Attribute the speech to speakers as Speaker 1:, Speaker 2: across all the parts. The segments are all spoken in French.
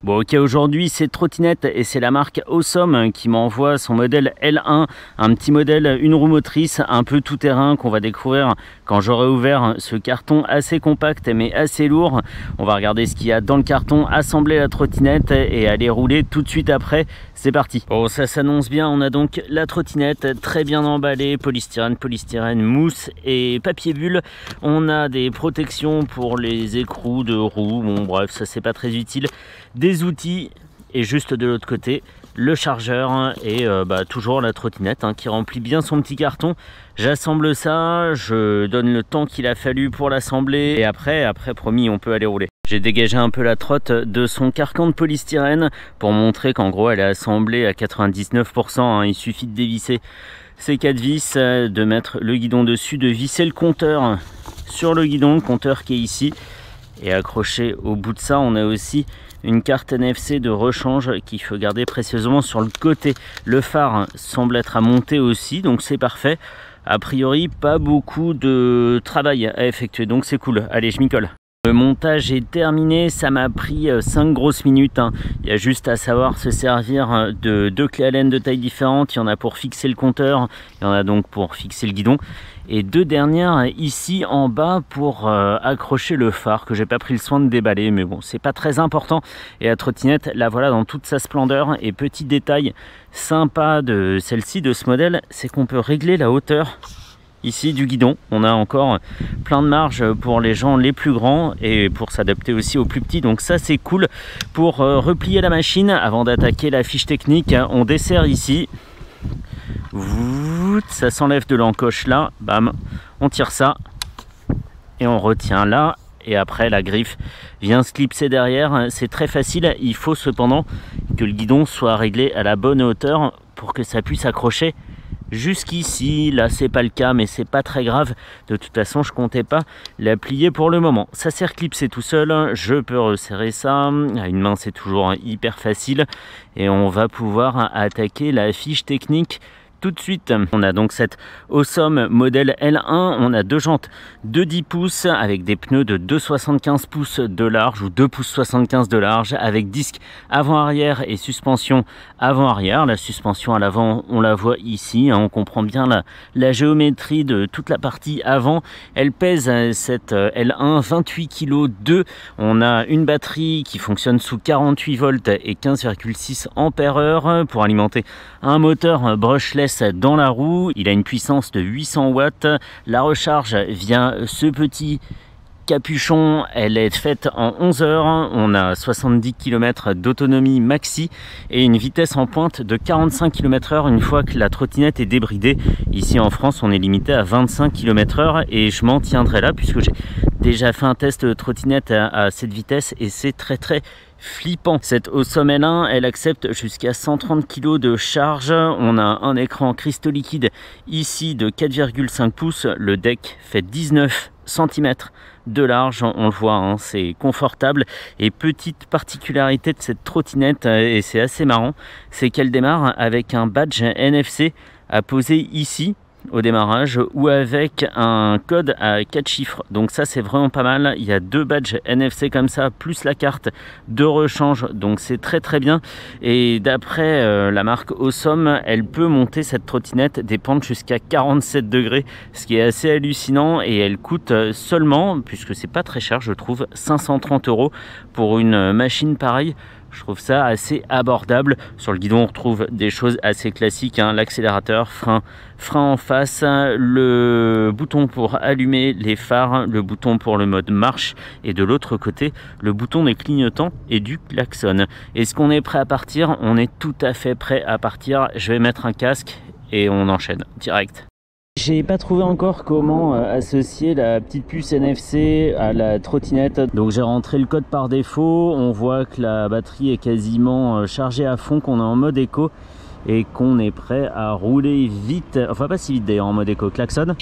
Speaker 1: Bon ok, aujourd'hui c'est Trottinette et c'est la marque Awesome qui m'envoie son modèle L1, un petit modèle, une roue motrice, un peu tout terrain qu'on va découvrir quand j'aurai ouvert ce carton assez compact mais assez lourd. On va regarder ce qu'il y a dans le carton, assembler la trottinette et aller rouler tout de suite après. C'est parti. Bon, ça s'annonce bien, on a donc la trottinette très bien emballée, polystyrène, mousse et papier bulle. On a des protections pour les écrous de roues, bon bref ça c'est pas très utile. Des outils et juste de l'autre côté le chargeur et toujours la trottinette qui remplit bien son petit carton. J'assemble ça, je donne le temps qu'il a fallu pour l'assembler et après promis on peut aller rouler. J'ai dégagé un peu la trotte de son carcan de polystyrène pour montrer qu'en gros elle est assemblée à 99%, il suffit de dévisser ces 4 vis, de mettre le guidon dessus, de visser le compteur sur le guidon, le compteur qui est ici, et accroché au bout de ça on a aussi une carte NFC de rechange qu'il faut garder précieusement sur le côté. Le phare semble être à monter aussi, donc c'est parfait. A priori, pas beaucoup de travail à effectuer, donc c'est cool. Allez, je m'y colle. Le montage est terminé, ça m'a pris 5 grosses minutes. Il y a juste à savoir se servir de 2 clés Allen de taille différente. Il y en a pour fixer le compteur, il y en a donc pour fixer le guidon. Et 2 dernières ici en bas pour accrocher le phare que j'ai pas pris le soin de déballer, mais bon c'est pas très important. Et la trottinette la voilà dans toute sa splendeur. Et petit détail sympa de celle-ci, de ce modèle, c'est qu'on peut régler la hauteur ici du guidon. On a encore plein de marge pour les gens les plus grands et pour s'adapter aussi aux plus petits, donc ça c'est cool. Pour replier la machine avant d'attaquer la fiche technique, on dessert ici, ça s'enlève de l'encoche là, bam, on tire ça et on retient là, et après la griffe vient se clipser derrière. C'est très facile, il faut cependant que le guidon soit réglé à la bonne hauteur pour que ça puisse accrocher jusqu'ici. Là c'est pas le cas, mais c'est pas très grave, de toute façon je comptais pas la plier pour le moment. Ça s'est reclipsé tout seul, je peux resserrer ça à une main, c'est toujours hyper facile, et on va pouvoir attaquer la fiche technique tout de suite. On a donc cette Awesome modèle L1, on a 2 jantes de 10 pouces avec des pneus de 2,75 pouces de large ou 2 pouces 75 de large, avec disque avant-arrière et suspension avant-arrière. La suspension à l'avant on la voit ici, on comprend bien la géométrie de toute la partie avant. Elle pèse, cette L1, 28 kg 2. On a une batterie qui fonctionne sous 48 volts et 15,6 ampères pour alimenter un moteur brushless dans la roue. Il a une puissance de 800 watts. La recharge via ce petit capuchon, elle est faite en 11 heures. On a 70 km d'autonomie maxi et une vitesse en pointe de 45 km/h une fois que la trottinette est débridée. Ici en France on est limité à 25 km/h et je m'en tiendrai là puisque j'ai déjà fait un test de trottinette à cette vitesse et c'est très flippant. Cette Awesome L1 elle accepte jusqu'à 130 kg de charge. On a un écran cristaux liquide ici de 4,5 pouces. Le deck fait 19 cm de large, on le voit, c'est confortable. Et petite particularité de cette trottinette, et c'est assez marrant, c'est qu'elle démarre avec un badge NFC à poser ici au démarrage ou avec un code à 4 chiffres, donc ça c'est vraiment pas mal. Il y a 2 badges NFC comme ça plus la carte de rechange, donc c'est très bien. Et d'après la marque Awesome, elle peut monter cette trottinette des pentes jusqu'à 47 degrés, ce qui est assez hallucinant, et elle coûte seulement, puisque c'est pas très cher je trouve, 530 € pour une machine pareille. Je trouve ça assez abordable. Sur le guidon on retrouve des choses assez classiques, l'accélérateur, frein en face, le bouton pour allumer les phares, le bouton pour le mode marche, et de l'autre côté le bouton des clignotants et du klaxon. Est-ce qu'on est prêt à partir? On est tout à fait prêt à partir. Je vais mettre un casque et on enchaîne direct. J'ai pas trouvé encore comment associer la petite puce NFC à la trottinette, donc j'ai rentré le code par défaut. On voit que la batterie est quasiment chargée à fond, qu'on est en mode éco et qu'on est prêt à rouler vite, enfin pas si vite d'ailleurs en mode éco. Klaxon,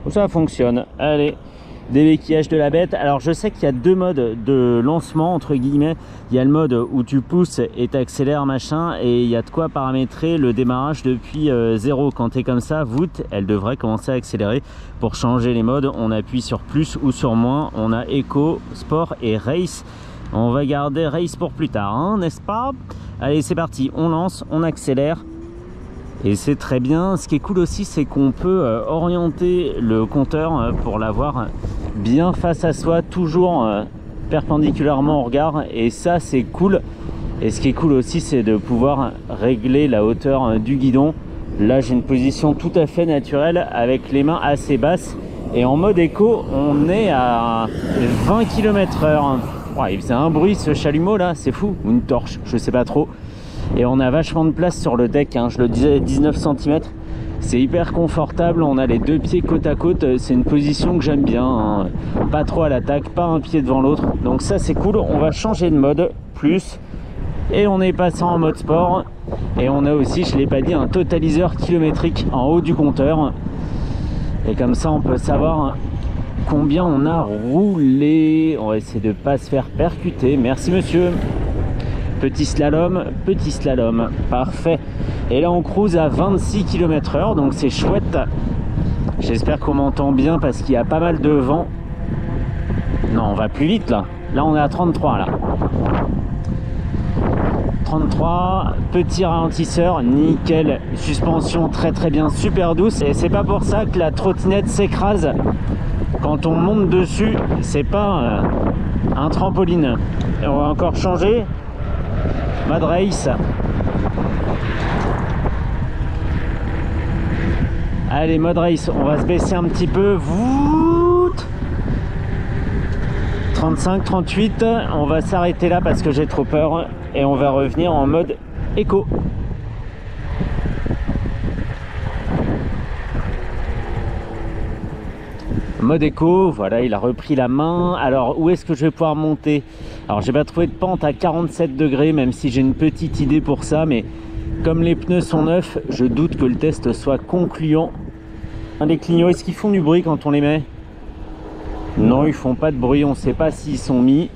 Speaker 1: ça fonctionne. Allez, débéquillage de la bête. Alors je sais qu'il y a 2 modes de lancement entre guillemets. Il y a le mode où tu pousses et t'accélères machin, et il y a de quoi paramétrer le démarrage depuis 0. Quand tu es comme ça, voûte, elle devrait commencer à accélérer. Pour changer les modes, on appuie sur plus ou sur moins. On a éco, sport et race. On va garder race pour plus tard, hein, n'est-ce pas? Allez, c'est parti, on lance, on accélère. Et c'est très bien. Ce qui est cool aussi, c'est qu'on peut orienter le compteur pour l'avoir bien face à soi, toujours perpendiculairement au regard. Et ça, c'est cool. Et ce qui est cool aussi, c'est de pouvoir régler la hauteur du guidon. Là, j'ai une position tout à fait naturelle avec les mains assez basses. Et en mode éco, on est à 20 km/h. Ouais, il faisait un bruit ce chalumeau là, c'est fou. Ou une torche, je sais pas trop. Et on a vachement de place sur le deck, hein. Je le disais, 19 cm. C'est hyper confortable, on a les deux pieds côte à côte. C'est une position que j'aime bien, hein. Pas trop à l'attaque, pas un pied devant l'autre. Donc ça c'est cool, on va changer de mode, plus. Et on est passé en mode sport. Et on a aussi, je ne l'ai pas dit, un totaliseur kilométrique en haut du compteur. Et comme ça on peut savoir combien on a roulé. On va essayer de ne pas se faire percuter. Merci monsieur. Petit slalom, parfait. Et là on cruise à 26 km/h, donc c'est chouette. J'espère qu'on m'entend bien parce qu'il y a pas mal de vent. Non, on va plus vite là. Là on est à 33 là. 33, petit ralentisseur, nickel. Suspension très très bien, super douce. Et c'est pas pour ça que la trottinette s'écrase quand on monte dessus. C'est pas un trampoline. Et on va encore changer. Mode race. Allez, mode race, on va se baisser un petit peu. 35, 38, on va s'arrêter là parce que j'ai trop peur et on va revenir en mode éco. Mode éco, voilà, il a repris la main. Alors où est-ce que je vais pouvoir monter? Alors j'ai pas trouvé de pente à 47 degrés, même si j'ai une petite idée pour ça, mais comme les pneus sont neufs, je doute que le test soit concluant. Les clignots, est-ce qu'ils font du bruit quand on les met? Non, ils font pas de bruit, on sait pas s'ils sont mis,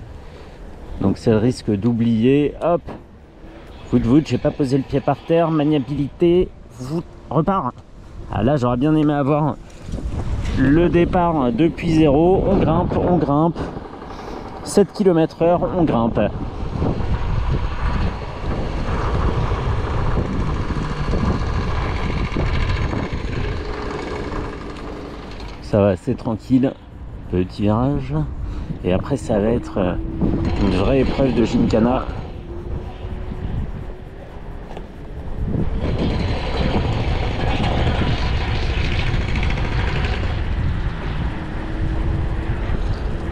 Speaker 1: donc c'est le risque d'oublier. Hop, voûte, j'ai pas posé le pied par terre, maniabilité, voûte, repart. Ah là j'aurais bien aimé avoir le départ depuis zéro. On grimpe, 7 km/h, on grimpe. Ça va, c'est tranquille. Petit virage. Et après, ça va être une vraie épreuve de Gymkhana.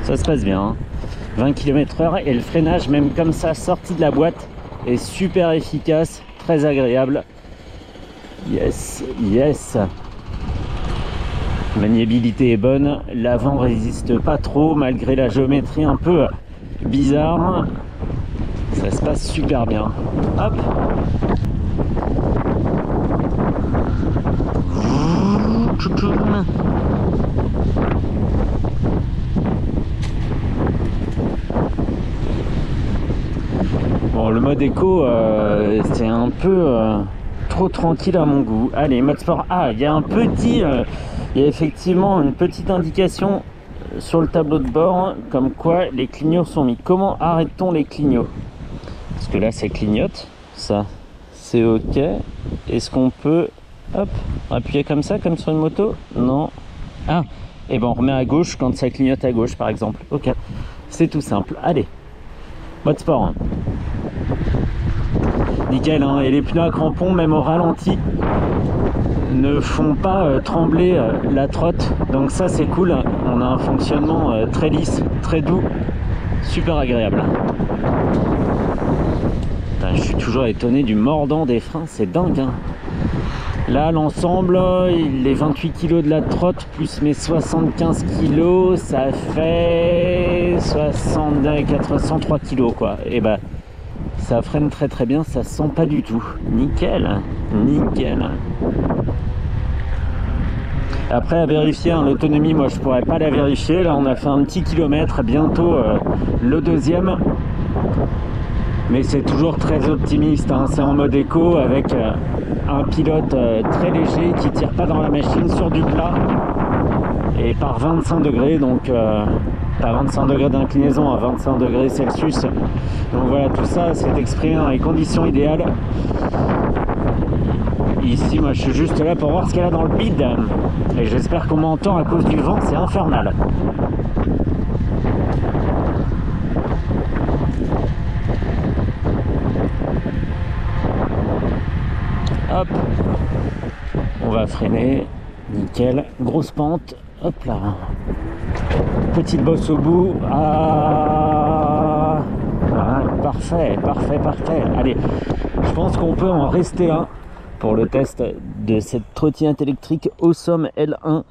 Speaker 1: Ça se passe bien, hein. 20 km/h et le freinage, même comme ça, sorti de la boîte, est super efficace, très agréable. Yes, yes. Maniabilité est bonne, l'avant résiste pas trop malgré la géométrie un peu bizarre. Ça se passe super bien. Hop. Bon, le mode éco, c'est un peu trop tranquille à mon goût. Allez, mode sport. Ah, il y a un petit... il y a effectivement une petite indication sur le tableau de bord comme quoi les clignots sont mis. Comment arrête-t-on les clignots? Parce que là ça clignote, ça c'est ok. Est-ce qu'on peut hop appuyer comme ça, comme sur une moto? Non. Ah, et ben on remet à gauche quand ça clignote à gauche par exemple. Ok, c'est tout simple. Allez, mode sport. Nickel, hein. Et les pneus à crampons même au ralenti ne font pas trembler la trotte, donc ça c'est cool. On a un fonctionnement très lisse, très doux, super agréable. Putain, je suis toujours étonné du mordant des freins, c'est dingue, hein. Là l'ensemble, les 28 kg de la trotte plus mes 75 kg, ça fait 103 kg quoi. Et bah ça freine très très bien, ça se sent pas du tout. Nickel, nickel. Après à vérifier, hein, l'autonomie, moi je pourrais pas la vérifier. Là on a fait un petit kilomètre, bientôt le deuxième. Mais c'est toujours très optimiste, hein. C'est en mode éco avec un pilote très léger qui tire pas dans la machine sur du plat. Et par 25 degrés, donc à 25 degrés d'inclinaison, à 25 degrés Celsius. Donc voilà, tout ça c'est exprimé dans les conditions idéales. Ici, moi je suis juste là pour voir ce qu'il y a dans le bide. Et j'espère qu'on m'entend à cause du vent, c'est infernal. Hop, on va freiner, nickel, grosse pente, hop là, petite bosse au bout, ah, voilà, parfait, parfait, parfait. Allez, je pense qu'on peut en rester là pour le test de cette trottinette électrique Awesome L1,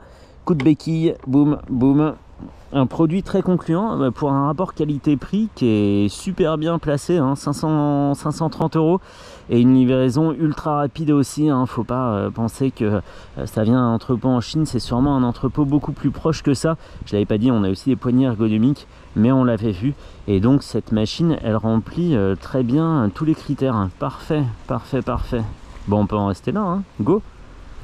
Speaker 1: coup de béquille, boum, boum. Un produit très concluant pour un rapport qualité-prix qui est super bien placé, hein, 530 € et une livraison ultra rapide aussi, hein. Faut pas penser que ça vient d'un entrepôt en Chine, c'est sûrement un entrepôt beaucoup plus proche que ça. Je l'avais pas dit, on a aussi des poignées ergonomiques, mais on l'avait vu. Et donc cette machine, elle remplit très bien tous les critères. Parfait, parfait, parfait. Bon, on peut en rester là, hein. Go!